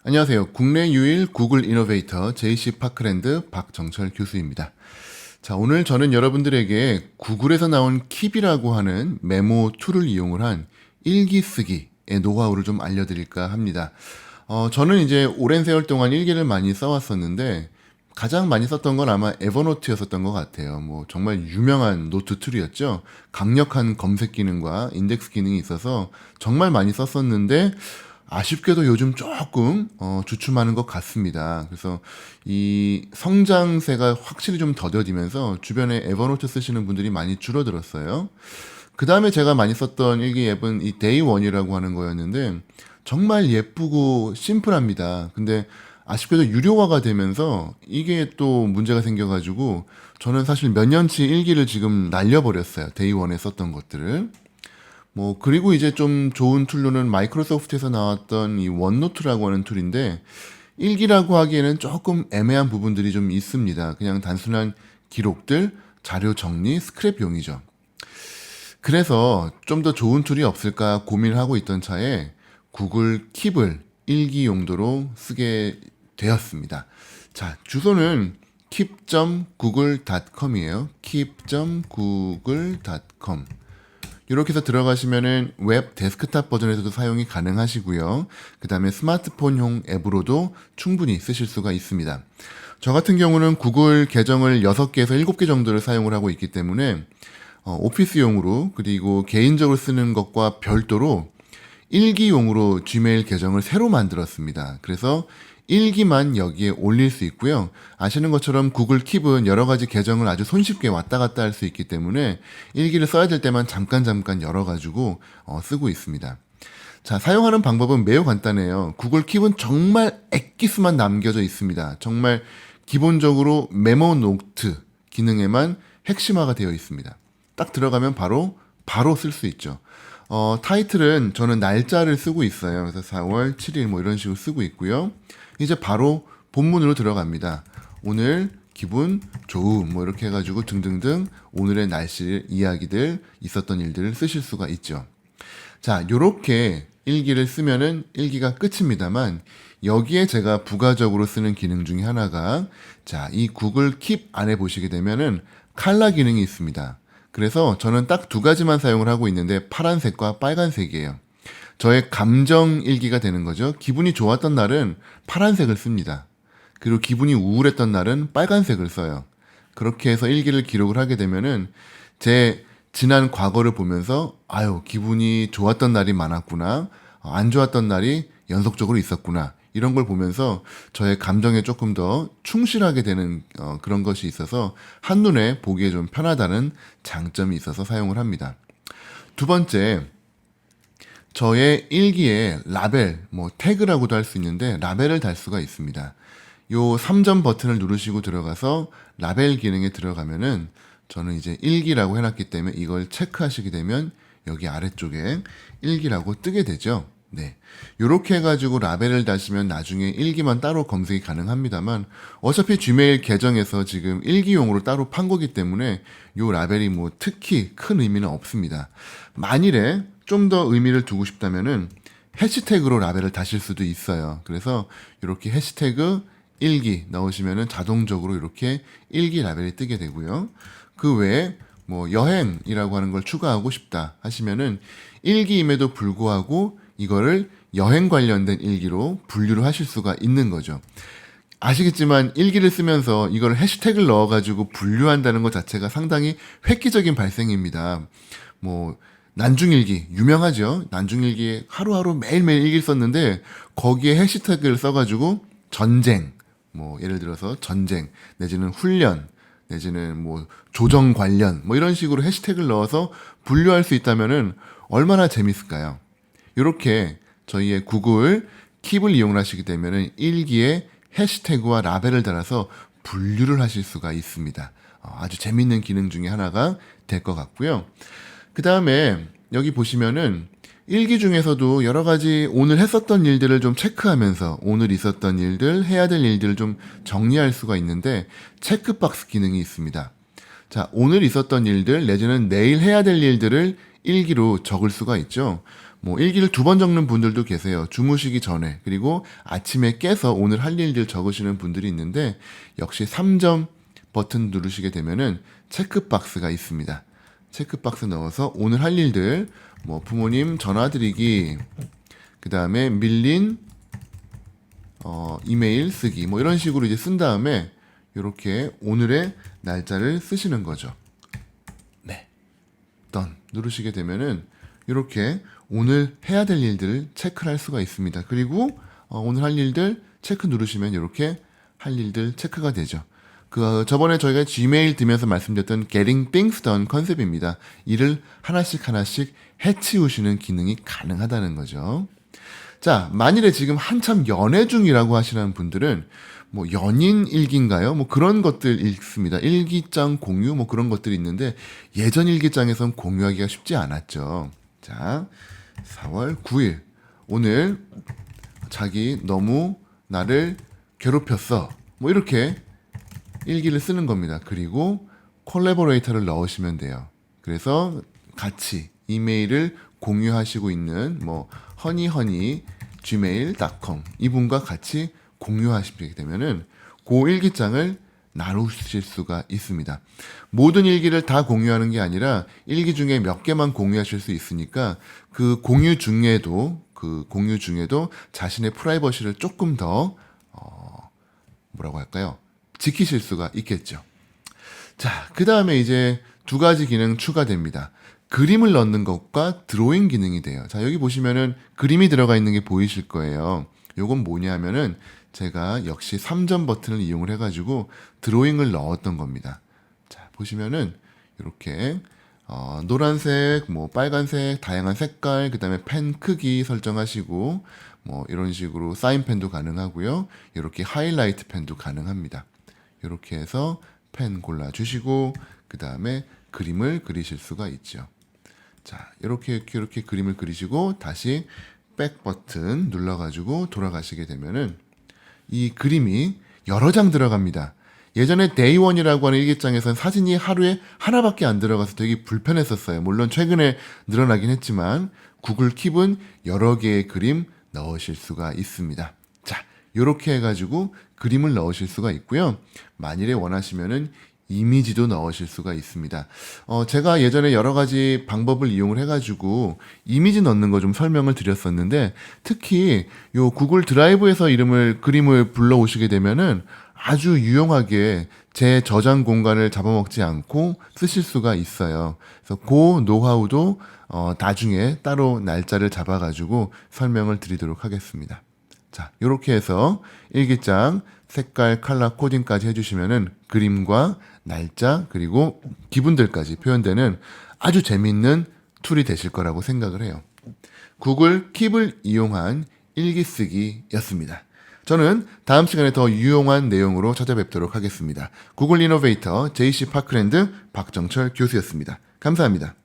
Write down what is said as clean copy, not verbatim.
안녕하세요. 국내 유일 구글 이노베이터 JC 파크랜드 박정철 교수입니다. 자, 오늘 저는 여러분들에게 구글에서 나온 킵이라고 하는 메모 툴을 이용을 한 일기 쓰기의 노하우를 좀 알려드릴까 합니다. 저는 이제 오랜 세월 동안 일기를 많이 써왔었는데 가장 많이 썼던 건 아마 에버노트였었던 것 같아요. 뭐 정말 유명한 노트 툴이었죠. 강력한 검색 기능과 인덱스 기능이 있어서 정말 많이 썼었는데 아쉽게도 요즘 조금 주춤하는 것 같습니다. 그래서 이 성장세가 확실히 좀 더뎌지면서 주변에 에버노트 쓰시는 분들이 많이 줄어들었어요. 그 다음에 제가 많이 썼던 일기 앱은 이 데이원이라고 하는 거였는데 정말 예쁘고 심플합니다. 근데 아쉽게도 유료화가 되면서 이게 또 문제가 생겨가지고 저는 사실 몇 년치 일기를 지금 날려버렸어요. 데이원에 썼던 것들을. 뭐 그리고 이제 좀 좋은 툴로는 마이크로소프트에서 나왔던 이 원노트라고 하는 툴인데 일기라고 하기에는 조금 애매한 부분들이 좀 있습니다. 그냥 단순한 기록들, 자료 정리, 스크랩용이죠. 그래서 좀 더 좋은 툴이 없을까 고민을 하고 있던 차에 구글 킵을 일기 용도로 쓰게 되었습니다. 자, 주소는 keep.google.com이에요. keep.google.com. 이렇게 해서 들어가시면은 웹 데스크탑 버전에서도 사용이 가능하시고요. 그 다음에 스마트폰용 앱으로도 충분히 쓰실 수가 있습니다. 저 같은 경우는 구글 계정을 6개에서 7개 정도를 사용을 하고 있기 때문에 오피스용으로 그리고 개인적으로 쓰는 것과 별도로 일기용으로 지메일 계정을 새로 만들었습니다. 그래서 일기만 여기에 올릴 수 있고요. 아시는 것처럼 구글 킵은 여러 가지 계정을 아주 손쉽게 왔다 갔다 할 수 있기 때문에 일기를 써야 될 때만 잠깐 열어가지고 쓰고 있습니다. 자, 사용하는 방법은 매우 간단해요. 구글 킵은 정말 엑기스만 남겨져 있습니다. 정말 기본적으로 메모 노트 기능에만 핵심화가 되어 있습니다. 딱 들어가면 바로 쓸 수 있죠. 타이틀은 저는 날짜를 쓰고 있어요. 그래서 4월 7일 뭐 이런 식으로 쓰고 있고요. 이제 바로 본문으로 들어갑니다. 오늘 기분 좋음 뭐 이렇게 해가지고 등등등 오늘의 날씨 이야기들 있었던 일들을 쓰실 수가 있죠. 자, 요렇게 일기를 쓰면은 일기가 끝입니다만 여기에 제가 부가적으로 쓰는 기능 중에 하나가 자, 이 구글 킵 안에 보시게 되면은 칼라 기능이 있습니다. 그래서 저는 딱 두 가지만 사용을 하고 있는데 파란색과 빨간색이에요. 저의 감정 일기가 되는 거죠. 기분이 좋았던 날은 파란색을 씁니다. 그리고 기분이 우울했던 날은 빨간색을 써요. 그렇게 해서 일기를 기록을 하게 되면은 제 지난 과거를 보면서 아유, 기분이 좋았던 날이 많았구나. 안 좋았던 날이 연속적으로 있었구나. 이런 걸 보면서 저의 감정에 조금 더 충실하게 되는 그런 것이 있어서 한눈에 보기에 좀 편하다는 장점이 있어서 사용을 합니다. 두 번째, 저의 일기에 라벨, 뭐 태그라고도 할 수 있는데 라벨을 달 수가 있습니다. 요 3점 버튼을 누르시고 들어가서 라벨 기능에 들어가면은 저는 이제 일기라고 해놨기 때문에 이걸 체크하시게 되면 여기 아래쪽에 일기라고 뜨게 되죠. 네. 요렇게 해가지고 라벨을 다시면 나중에 일기만 따로 검색이 가능합니다만 어차피 지메일 계정에서 지금 일기용으로 따로 판 거기 때문에 요 라벨이 뭐 특히 큰 의미는 없습니다. 만일에 좀 더 의미를 두고 싶다면은 해시태그로 라벨을 다실 수도 있어요. 그래서 이렇게 해시태그 일기 넣으시면은 자동적으로 이렇게 일기 라벨이 뜨게 되고요. 그 외에 뭐 여행이라고 하는 걸 추가하고 싶다 하시면은 일기임에도 불구하고 이거를 여행 관련된 일기로 분류를 하실 수가 있는 거죠. 아시겠지만 일기를 쓰면서 이걸 해시태그를 넣어가지고 분류한다는 것 자체가 상당히 획기적인 발생입니다. 뭐 난중일기 유명하죠. 난중일기에 하루하루 매일매일 일기를 썼는데 거기에 해시태그를 써가지고 전쟁, 뭐 예를 들어서 전쟁 내지는 훈련 내지는 뭐 조정 관련 뭐 이런 식으로 해시태그를 넣어서 분류할 수 있다면은 얼마나 재밌을까요? 이렇게 저희의 구글 킵을 이용하시게 되면은 일기에 해시태그와 라벨을 달아서 분류를 하실 수가 있습니다. 아주 재밌는 기능 중에 하나가 될 것 같고요. 그 다음에 여기 보시면은 일기 중에서도 여러 가지 오늘 했었던 일들을 좀 체크하면서 오늘 있었던 일들, 해야 될 일들을 좀 정리할 수가 있는데 체크박스 기능이 있습니다. 자, 오늘 있었던 일들 내지는 내일 해야 될 일들을 일기로 적을 수가 있죠. 뭐 일기를 2번 적는 분들도 계세요. 주무시기 전에. 그리고 아침에 깨서 오늘 할 일들 적으시는 분들이 있는데 역시 3점 버튼 누르시게 되면은 체크박스가 있습니다. 체크박스 넣어서 오늘 할 일들 뭐 부모님 전화드리기, 그 다음에 밀린 이메일 쓰기 뭐 이런 식으로 이제 쓴 다음에 이렇게 오늘의 날짜를 쓰시는 거죠. 네, 던 누르시게 되면은 이렇게 오늘 해야 될 일들을 체크를 할 수가 있습니다. 그리고 오늘 할 일들 체크 누르시면 이렇게 할 일들 체크가 되죠. 저번에 저희가 지메일 들면서 말씀드렸던 Getting Things Done 컨셉입니다. 일을 하나씩 하나씩 해치우시는 기능이 가능하다는 거죠. 자, 만일에 지금 한참 연애 중이라고 하시는 분들은 뭐 연인 일기인가요? 뭐 그런 것들 읽습니다. 일기장 공유 뭐 그런 것들이 있는데 예전 일기장에선 공유하기가 쉽지 않았죠. 자, 4월 9일 오늘 자기 너무 나를 괴롭혔어. 뭐 이렇게 일기를 쓰는 겁니다. 그리고 콜라보레이터를 넣으시면 돼요. 그래서 같이 이메일을 공유하시고 있는 뭐 허니허니 gmail.com 이분과 같이 공유하시게 되면은 그 일기장을 나누실 수가 있습니다. 모든 일기를 다 공유하는 게 아니라 일기 중에 몇 개만 공유하실 수 있으니까 그 공유 중에도 자신의 프라이버시를 조금 더 뭐라고 할까요? 지키실 수가 있겠죠. 자, 그 다음에 이제 2가지 기능 추가됩니다. 그림을 넣는 것과 드로잉 기능이 돼요. 자, 여기 보시면은 그림이 들어가 있는 게 보이실 거예요. 요건 뭐냐면은 제가 역시 3점 버튼을 이용을 해가지고 드로잉을 넣었던 겁니다. 자, 보시면은 이렇게 노란색, 뭐 빨간색, 다양한 색깔, 그 다음에 펜 크기 설정하시고 뭐 이런 식으로 사인펜도 가능하고요. 이렇게 하이라이트 펜도 가능합니다. 이렇게 해서 펜 골라주시고 그 다음에 그림을 그리실 수가 있죠. 자, 이렇게 그림을 그리시고 다시 백 버튼 눌러가지고 돌아가시게 되면은 이 그림이 여러 장 들어갑니다. 예전에 데이원이라고 하는 일기장에서는 사진이 하루에 하나밖에 안 들어가서 되게 불편했었어요. 물론 최근에 늘어나긴 했지만 구글 킵은 여러 개의 그림 넣으실 수가 있습니다. 자, 이렇게 해가지고 그림을 넣으실 수가 있고요. 만일에 원하시면은 이미지도 넣으실 수가 있습니다. 제가 예전에 여러 가지 방법을 이용을 해가지고 이미지 넣는 거 좀 설명을 드렸었는데 특히 요 구글 드라이브에서 그림을 불러오시게 되면은 아주 유용하게 제 저장 공간을 잡아먹지 않고 쓰실 수가 있어요. 그래서 그 노하우도 나중에 따로 날짜를 잡아가지고 설명을 드리도록 하겠습니다. 자, 이렇게 해서 일기장 색깔, 컬러 코딩까지 해주시면은 그림과 날짜 그리고 기분들까지 표현되는 아주 재밌는 툴이 되실 거라고 생각을 해요. 구글 킵을 이용한 일기 쓰기였습니다. 저는 다음 시간에 더 유용한 내용으로 찾아뵙도록 하겠습니다. 구글 이노베이터 JC 파크랜드 박정철 교수였습니다. 감사합니다.